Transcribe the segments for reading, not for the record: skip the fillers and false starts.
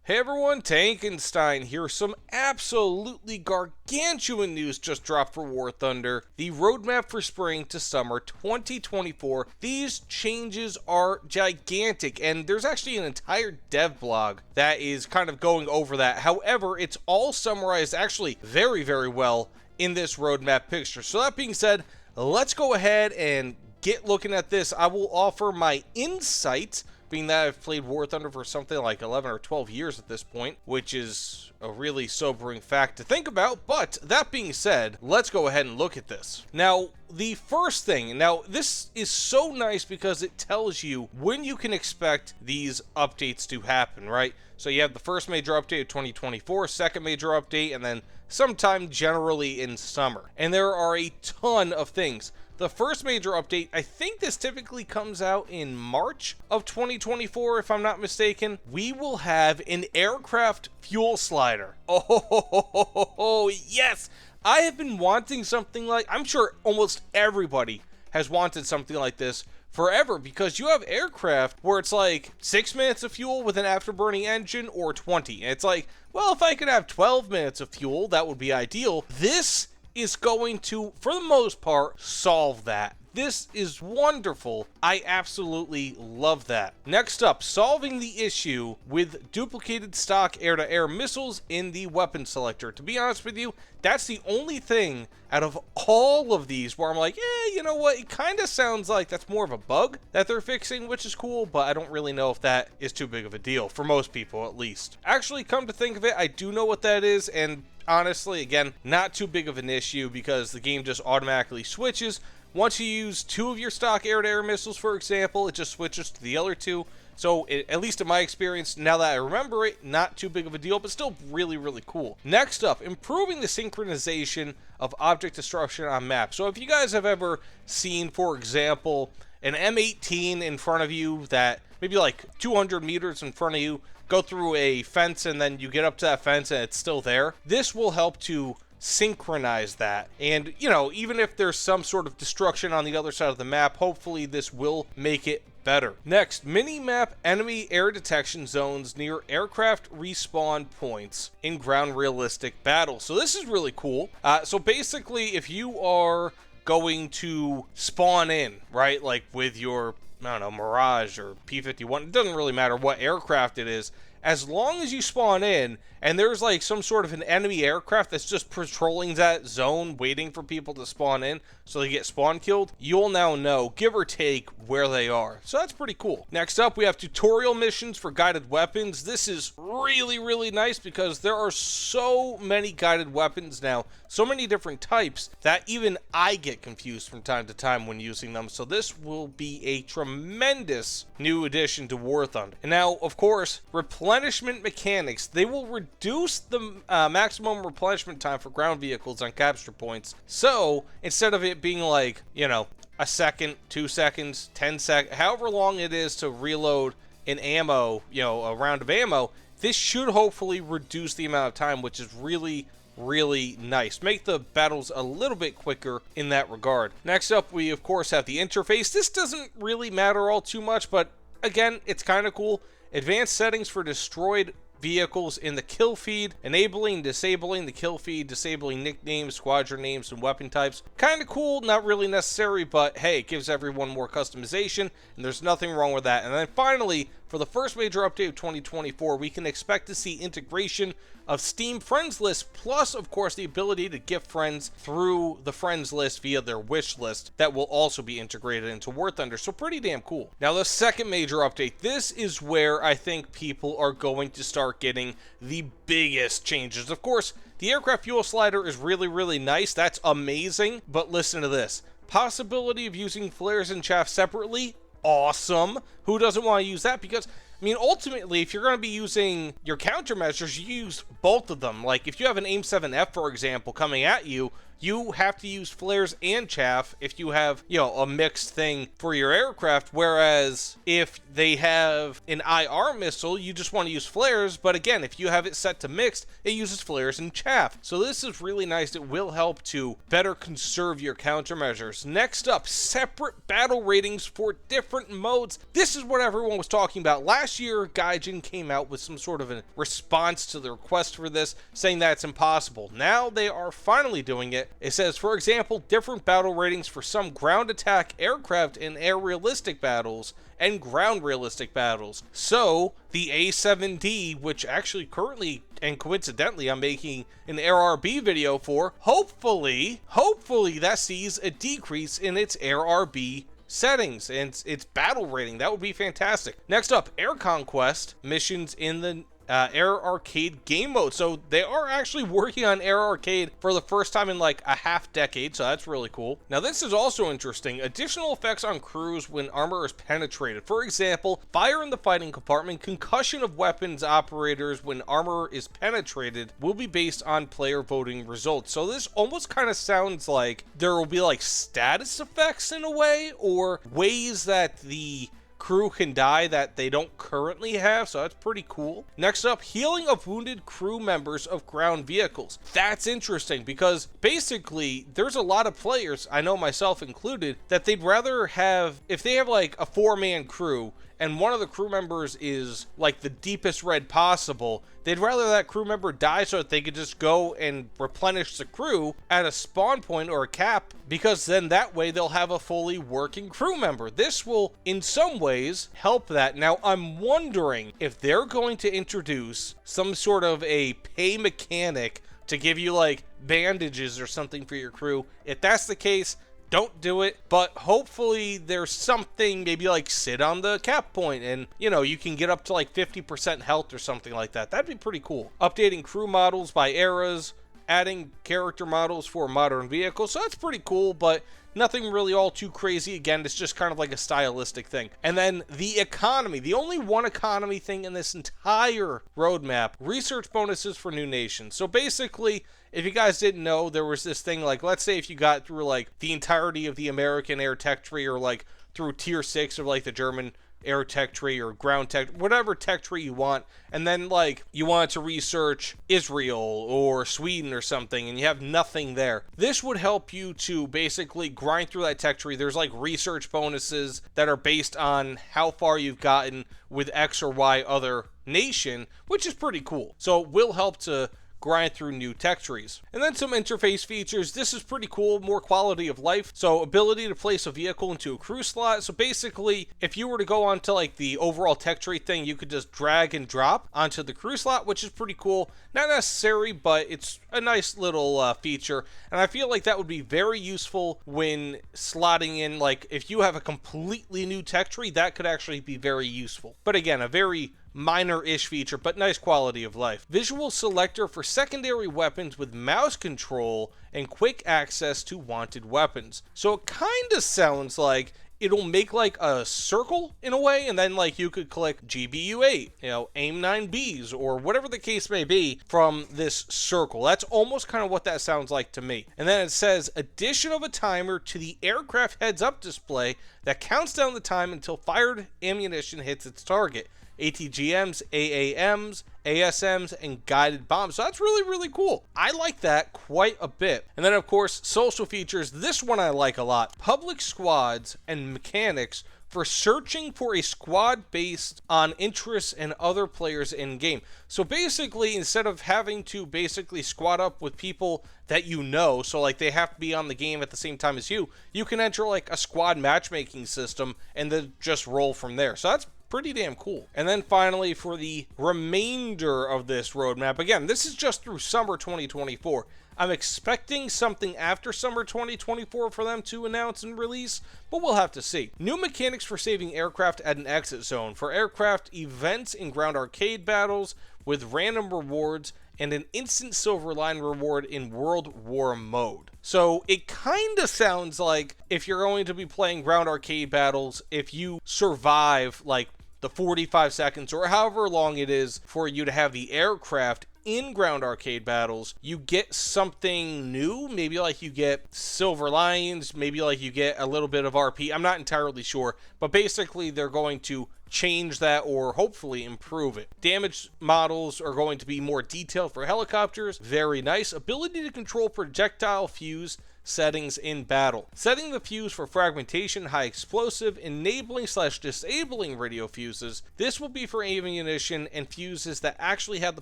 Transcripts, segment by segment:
Hey everyone, Tankenstein here. Some absolutely gargantuan news just dropped for War Thunder. The roadmap for spring to summer 2024. These changes are gigantic, and there's actually an entire dev blog that is kind of going over that. However, it's all summarized actually very, very well in this roadmap picture. So that being said, let's go ahead and get looking at this. I will offer my insight, being that I've played War Thunder for something like 11 or 12 years at this point, which is a really sobering fact to think about. But that being said, let's go ahead and look at this. Now, the first thing, this is so nice because it tells you when you can expect these updates to happen, right? So you have the first major update of 2024, second major update, and then sometime generally in summer. And there are a ton of things. The first major update, I think this typically comes out in March of 2024, if I'm not mistaken. We will have an aircraft fuel slider. Oh, yes! I have been wanting something like, I'm sure almost everybody has wanted something like this forever, because you have aircraft where it's like 6 minutes of fuel with an afterburning engine or 20. And it's like, well, if I could have 12 minutes of fuel, that would be ideal. This is going to, for the most part, solve that. This is wonderful. I absolutely love that. Next up, solving the issue with duplicated stock air-to-air missiles in the weapon selector. To be honest with you, that's the only thing out of all of these where I'm like, you know what, it kind of sounds like that's more of a bug that they're fixing, which is cool, but I don't really know if that is too big of a deal, for most people at least. Actually, come to think of it, I do know what that is, and honestly, again, not too big of an issue because the game just automatically switches. Once you use 2 of your stock air-to-air missiles, for example, it just switches to the other 2. So, at least in my experience, now that I remember it, not too big of a deal, but still really, really cool. Next up, improving the synchronization of object destruction on maps. So if you guys have ever seen, for example, an M18 in front of you that maybe like 200 meters in front of you, go through a fence and then you get up to that fence and it's still there, this will help to synchronize that. And, you know, even if there's some sort of destruction on the other side of the map, hopefully this will make it better. Next, mini-map enemy air detection zones near aircraft respawn points in ground realistic battles. So this is really cool. So basically, if you are going to spawn in, right, like with your, I don't know, Mirage or P-51, it doesn't really matter what aircraft it is, as long as you spawn in and there's like some sort of an enemy aircraft that's just patrolling that zone waiting for people to spawn in so they get spawn killed, you'll now know, give or take, where they are. So that's pretty cool. Next up, we have tutorial missions for guided weapons. This is really, really nice because there are so many guided weapons now, so many different types, that even I get confused from time to time when using them. So this will be a tremendous new addition to War Thunder. And now, of course, replenishment mechanics. They will reduce the maximum replenishment time for ground vehicles on capture points. So instead of it being like, you know, a second, 2 seconds, 10 seconds, however long it is to reload an ammo, you know, a round of ammo, this should hopefully reduce the amount of time, which is really, really nice. Make the battles a little bit quicker in that regard. Next up, we of course have the interface. This doesn't really matter all too much, but again, it's kind of cool. Advanced settings for destroyed vehicles in the kill feed, enabling, disabling the kill feed, disabling nicknames, squadron names, and weapon types. Kind of cool, not really necessary, but hey, it gives everyone more customization, and there's nothing wrong with that. And then finally, for the first major update of 2024, we can expect to see integration of Steam Friends List, plus, of course, the ability to gift friends through the Friends List via their wish list that will also be integrated into War Thunder, so pretty damn cool. Now, the second major update, this is where I think people are going to start getting the biggest changes. Of course, the aircraft fuel slider is really, really nice. That's amazing, but listen to this. Possibility of using flares and chaff separately? Awesome. Who doesn't want to use that? Because, I mean, ultimately, if you're going to be using your countermeasures, you use both of them. Like, if you have an AIM-7F, for example, coming at you, you have to use flares and chaff if you have, you know, a mixed thing for your aircraft, whereas if they have an IR missile, you just want to use flares, but again, if you have it set to mixed, it uses flares and chaff. So this is really nice. It will help to better conserve your countermeasures. Next up, separate battle ratings for different modes. This is what everyone was talking about. Last year, Gaijin came out with some sort of a response to the request for this, saying that it's impossible. Now they are finally doing it. It says, for example, different battle ratings for some ground attack aircraft in air realistic battles and ground realistic battles. So the A7D, which actually currently and coincidentally I'm making an AirRB video for, hopefully that sees a decrease in its AirRB settings and its battle rating. That would be fantastic. Next up, Air Conquest missions in the Air Arcade game mode. So they are actually working on Air Arcade for the first time in like a half decade, so that's really cool. Now this is also interesting. Additional effects on crews when armor is penetrated. For example, fire in the fighting compartment, concussion of weapons operators when armor is penetrated will be based on player voting results. So this almost kind of sounds like there will be like status effects in a way, or ways that the crew can die that they don't currently have, so that's pretty cool. Next up, healing of wounded crew members of ground vehicles. That's interesting because basically there's a lot of players, I know myself included, that they'd rather have, if they have like a 4-man crew and one of the crew members is like the deepest red possible, they'd rather that crew member die so that they could just go and replenish the crew at a spawn point or a cap, because then that way they'll have a fully working crew member. This will in some ways help that. Now I'm wondering if they're going to introduce some sort of a pay mechanic to give you like bandages or something for your crew. If that's the case, don't do it, but hopefully there's something, maybe like sit on the cap point and, you know, you can get up to like 50% health or something like that. That'd be pretty cool. Updating crew models by eras, adding character models for modern vehicles, so that's pretty cool, but nothing really all too crazy. Again, it's just kind of like a stylistic thing. And then the economy, the only one economy thing in this entire roadmap, research bonuses for new nations. So basically, if you guys didn't know, there was this thing, like, let's say if you got through like the entirety of the American air tech tree, or like through tier 6 of like the German air tech tree or ground tech, whatever tech tree you want, and then like you wanted to research Israel or Sweden or something and you have nothing there, this would help you to basically grind through that tech tree. There's like research bonuses that are based on how far you've gotten with X or Y other nation, which is pretty cool. So it will help to grind through new tech trees. And then some interface features. This is pretty cool, more quality of life. So ability to place a vehicle into a crew slot. So basically, if you were to go onto like the overall tech tree thing, you could just drag and drop onto the crew slot, which is pretty cool. Not necessary, but it's a nice little feature. And I feel like that would be very useful when slotting in, like if you have a completely new tech tree, that could actually be very useful. But again, a very minor-ish feature, but nice quality of life. Visual selector for secondary weapons with mouse control and quick access to wanted weapons. So it kind of sounds like it'll make like a circle in a way, and then like you could click GBU8, you know, aim 9Bs, or whatever the case may be from this circle. That's almost kind of what that sounds like to me. And then it says addition of a timer to the aircraft heads-up display that counts down the time until fired ammunition hits its target. ATGMs, AAMs, ASMs, and guided bombs. So that's really, really cool. I like that quite a bit. And then, of course, social features. This one I like a lot. Public squads and mechanics for searching for a squad based on interests and other players in game. So basically, instead of having to basically squad up with people that you know, so like they have to be on the game at the same time as you can enter like a squad matchmaking system and then just roll from there. So that's pretty damn cool. And then finally, for the remainder of this roadmap, again, this is just through summer 2024. I'm expecting something after summer 2024 for them to announce and release, but we'll have to see. New mechanics for saving aircraft at an exit zone for aircraft events in ground arcade battles with random rewards and an instant silver line reward in World War mode. So it kind of sounds like if you're going to be playing ground arcade battles, if you survive like the 45 seconds or however long it is for you to have the aircraft in ground arcade battles, you get something new. Maybe like you get silver lines, maybe like you get a little bit of RP. I'm not entirely sure, but basically they're going to change that or hopefully improve it. Damage models are going to be more detailed for helicopters. Very nice. Ability to control projectile fuse settings in battle. Setting the fuse for fragmentation, high explosive, enabling/disabling radio fuses. This will be for ammunition and fuses that actually have the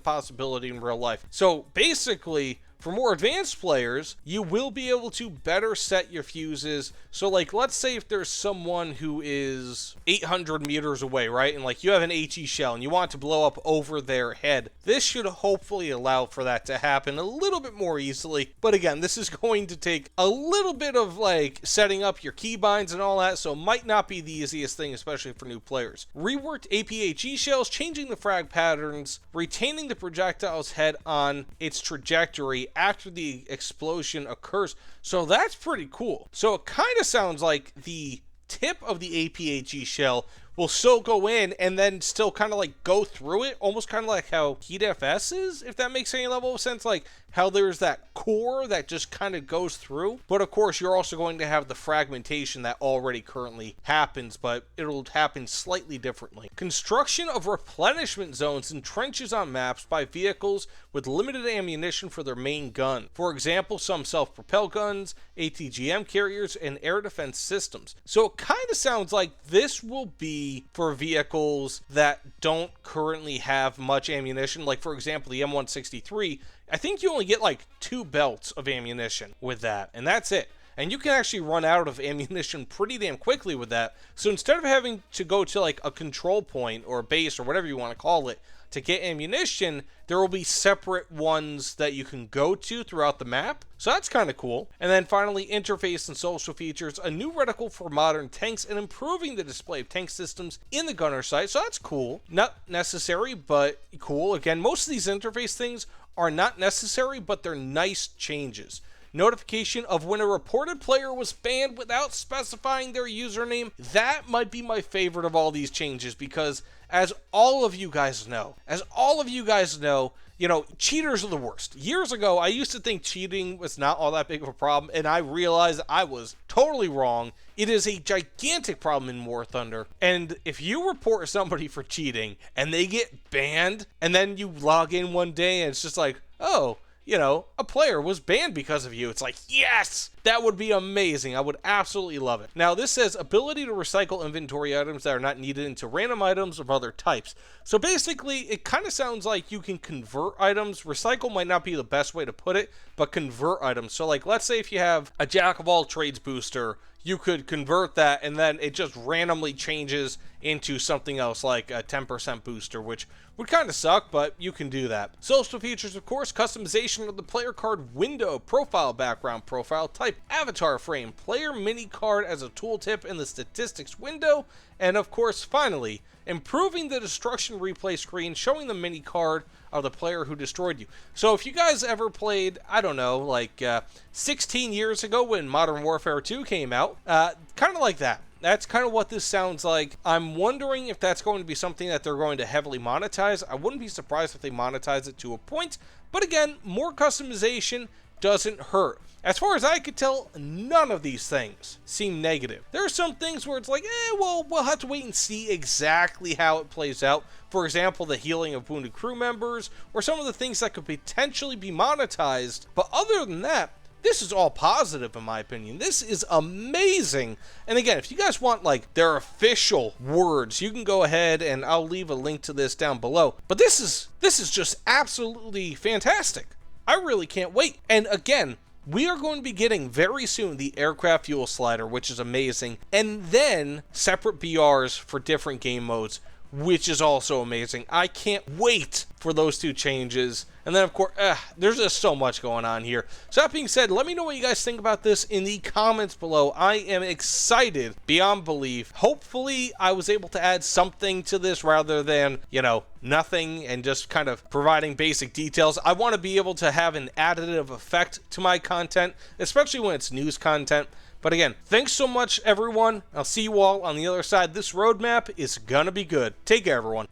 possibility in real life. So basically, for more advanced players, you will be able to better set your fuses. So like, let's say if there's someone who is 800 meters away, right? And like you have an HE shell and you want to blow up over their head. This should hopefully allow for that to happen a little bit more easily. But again, this is going to take a little bit of like setting up your keybinds and all that. So it might not be the easiest thing, especially for new players. Reworked APHE shells, changing the frag patterns, retaining the projectile's head on its trajectory after the explosion occurs. So that's pretty cool. So it kind of sounds like the tip of the APHE shell will still go in and then still kind of like go through it, almost kind of like how Heat FS is, if that makes any level of sense, like how there's that core that just kind of goes through. But of course, you're also going to have the fragmentation that already currently happens, but it'll happen slightly differently. Construction of replenishment zones and trenches on maps by vehicles with limited ammunition for their main gun. For example, some self-propelled guns, ATGM carriers, and air defense systems. So it kind of sounds like this will be for vehicles that don't currently have much ammunition. Like for example, the M163, I think you only get like 2 belts of ammunition with that, and that's it. And you can actually run out of ammunition pretty damn quickly with that. So instead of having to go to like a control point or a base or whatever you want to call it to get ammunition, there will be separate ones that you can go to throughout the map. So that's kind of cool. And then finally, interface and social features, a new reticle for modern tanks and improving the display of tank systems in the gunner sight. So that's cool. Not necessary, but cool. Again, most of these interface things are not necessary, but they're nice changes. Notification of when a reported player was banned without specifying their username. That might be my favorite of all these changes, because as all of you guys know, you know, cheaters are the worst. Years ago, I used to think cheating was not all that big of a problem, and I realized I was totally wrong. It is a gigantic problem in War Thunder, and if you report somebody for cheating and they get banned, and then you log in one day and it's just like, oh, you know, a player was banned because of you. It's like, yes, that would be amazing. I would absolutely love it. Now, this says ability to recycle inventory items that are not needed into random items of other types. So basically, it kind of sounds like you can convert items. Recycle might not be the best way to put it, but convert items. So like, let's say if you have a jack of all trades booster, you could convert that and then it just randomly changes into something else, like a 10% booster, which would kind of suck, but you can do that. Social features, of course, customization of the player card window, profile background, profile type, avatar frame, player mini card as a tooltip in the statistics window, and of course, finally, improving the destruction replay screen, showing the mini card of the player who destroyed you. So if you guys ever played, I don't know, like 16 years ago when Modern Warfare 2 came out, kind of like that. That's kind of what this sounds like. I'm wondering if that's going to be something that they're going to heavily monetize. I wouldn't be surprised if they monetize it to a point. But again, more customization doesn't hurt. As far as I could tell, none of these things seem negative. There are some things where it's like, well, we'll have to wait and see exactly how it plays out. For example, the healing of wounded crew members, or some of the things that could potentially be monetized. But other than that, this is all positive in my opinion. This is amazing. And again, if you guys want like their official words, you can go ahead and I'll leave a link to this down below. But this is just absolutely fantastic. I really can't wait. And again, we are going to be getting very soon the aircraft fuel slider, which is amazing. And then separate BRs for different game modes, which is also amazing. I can't wait for those two changes. And then, of course, there's just so much going on here. So that being said, let me know what you guys think about this in the comments below. I am excited beyond belief. Hopefully, I was able to add something to this rather than, you know, nothing and just kind of providing basic details. I want to be able to have an additive effect to my content, especially when it's news content. But again, thanks so much, everyone. I'll see you all on the other side. This roadmap is gonna be good. Take care, everyone.